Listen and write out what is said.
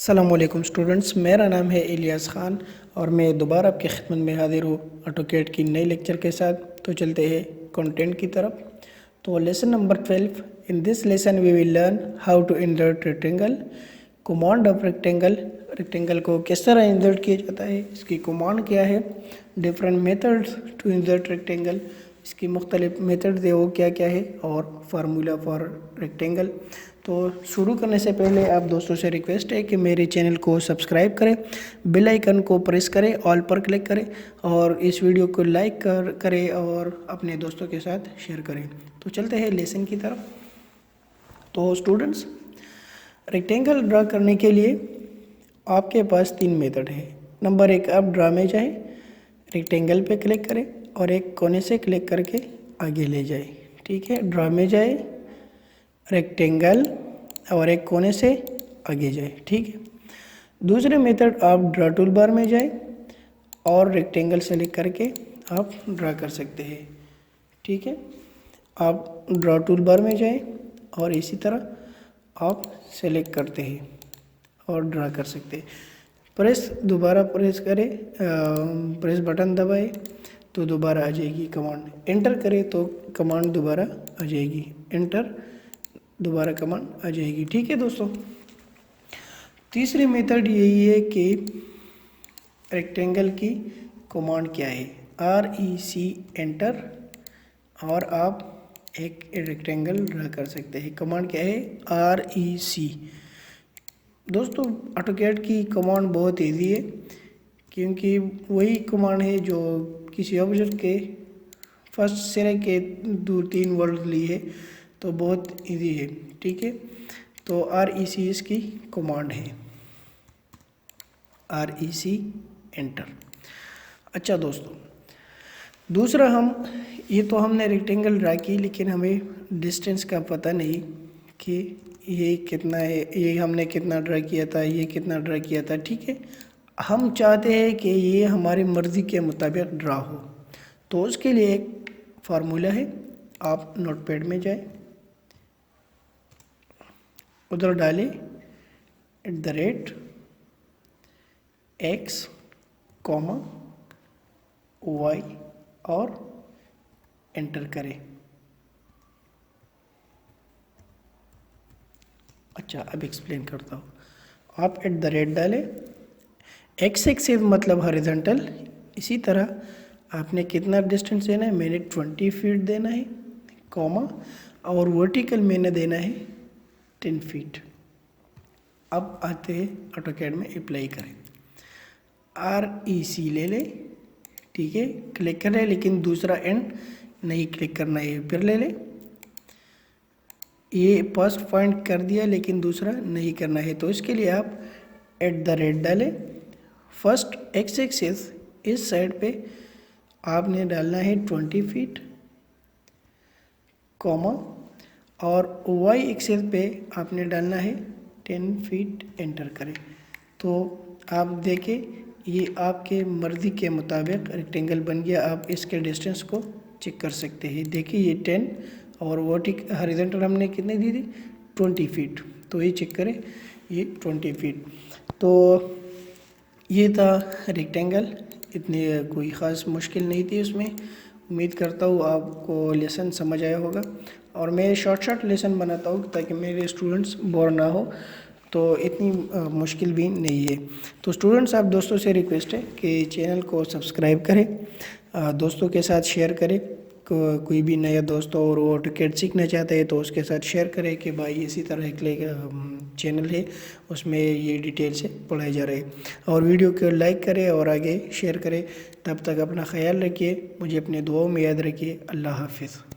अस्सलामुअलैकुम स्टूडेंट्स, मेरा नाम है इलियास ख़ान और मैं दोबारा आपकी खिदमत में हाजिर हूँ ऑटोकैड की नई लेक्चर के साथ। तो चलते हैं कंटेंट की तरफ। तो lesson number 12। In this lesson we will learn how to insert rectangle, command of rectangle. Rectangle को किस तरह इंसर्ट किया जाता है, इसकी कमांड क्या है, different methods to insert rectangle, इसकी मुख्तलिफ मेथड है वो क्या क्या है, और फार्मूला फॉर रेक्टेंगल। तो शुरू करने से पहले आप दोस्तों से रिक्वेस्ट है कि मेरे चैनल को सब्सक्राइब करें, बेल आइकन को प्रेस करें, ऑल पर क्लिक करें और इस वीडियो को लाइक करें और अपने दोस्तों के साथ शेयर करें। तो चलते हैं लेसन की तरफ। तो स्टूडेंट्स, रेक्टेंगल ड्रा करने के लिए आपके पास 3 मेथड है। नंबर 1, आप ड्रा में जाएँ, रेक्टेंगल पे क्लिक करें और एक कोने से क्लिक करके आगे ले जाए। ठीक है, ड्रा में जाए, रेक्टेंगल और एक कोने से आगे जाए। ठीक है। दूसरे मेथड, आप ड्रा टूल बार में जाए और रेक्टेंगल सेलेक्ट करके आप ड्रा कर सकते हैं। ठीक है, आप ड्रा टूल बार में जाए और इसी तरह आप सेलेक्ट करते हैं और ड्रा कर सकते हैं। दोबारा प्रेस करें, प्रेस बटन दबाए तो दोबारा आ जाएगी कमांड, एंटर करें तो कमांड दोबारा आ जाएगी, एंटर दोबारा कमांड आ जाएगी। ठीक है दोस्तों, तीसरी मेथड यही है कि रेक्टेंगल की कमांड क्या है, REC एंटर, और आप एक रेक्टेंगल ड्रा कर सकते हैं। कमांड क्या है, REC। दोस्तों, ऑटोकैड की कमांड बहुत इजी है क्योंकि वही कमांड है जो किसी ऑब्जेक्ट के फर्स्ट सिरे के 2-3 वर्ड लिए है, तो बहुत इजी है। ठीक है, तो REC इसकी कमांड है, REC एंटर। अच्छा दोस्तों, दूसरा, ये तो हमने रेक्टेंगल ड्रा की, लेकिन हमें डिस्टेंस का पता नहीं कि ये कितना है, ये हमने कितना ड्रा किया था, ये कितना ड्रा किया था। ठीक है, हम चाहते हैं कि ये हमारी मर्ज़ी के मुताबिक ड्रा हो, तो उसके लिए एक फार्मूला है। आप नोटपैड में जाए, उधर डालें @x, y और एंटर करें। अच्छा, अब एक्सप्लेन करता हूँ। आप डालें, x एक्सिस मतलब हॉरिजॉन्टल, इसी तरह आपने कितना डिस्टेंस देना है, मैंने 20 फीट देना है, कॉमा, और वर्टिकल मैंने देना है 10 फीट। अब आते हैं ऑटोकैड में, अप्लाई करें, REC ले लें। ठीक है, क्लिक करें, लेकिन दूसरा एंड नहीं क्लिक करना है, फिर ले लें। ये फर्स्ट पॉइंट कर दिया, लेकिन दूसरा नहीं करना है, तो इसके लिए आप डालें। फर्स्ट x एक्सिस इस साइड पे आपने डालना है 20 फीट, कॉमा, और y एक्सिस पे आपने डालना है 10 फीट, एंटर करें। तो आप देखें, ये आपके मर्ज़ी के मुताबिक रेक्टेंगल बन गया। आप इसके डिस्टेंस को चेक कर सकते हैं। देखिए, ये 10 और हॉरिजॉन्टल हमने कितने दी थी, 20 फीट, तो ये चेक करें, ये 20 फीट। तो ये था रेक्टेंगल, इतनी कोई ख़ास मुश्किल नहीं थी उसमें। उम्मीद करता हूँ आपको लेसन समझ आया होगा, और मैं शॉर्ट लेसन बनाता हूँ ताकि मेरे स्टूडेंट्स बोर ना हो, तो इतनी मुश्किल भी नहीं है। तो स्टूडेंट्स, आप दोस्तों से रिक्वेस्ट है कि चैनल को सब्सक्राइब करें, दोस्तों के साथ शेयर करें। कोई भी नया दोस्त और वो ऑटोकैड सीखना चाहते हैं तो उसके साथ शेयर करें कि भाई इसी तरह एक चैनल है, उसमें ये डिटेल से पढ़ाए जा रहे हैं, और वीडियो को लाइक करें और आगे शेयर करें। तब तक अपना ख्याल रखिए, मुझे अपने दुआओं में याद रखिए। अल्लाह हाफिज़।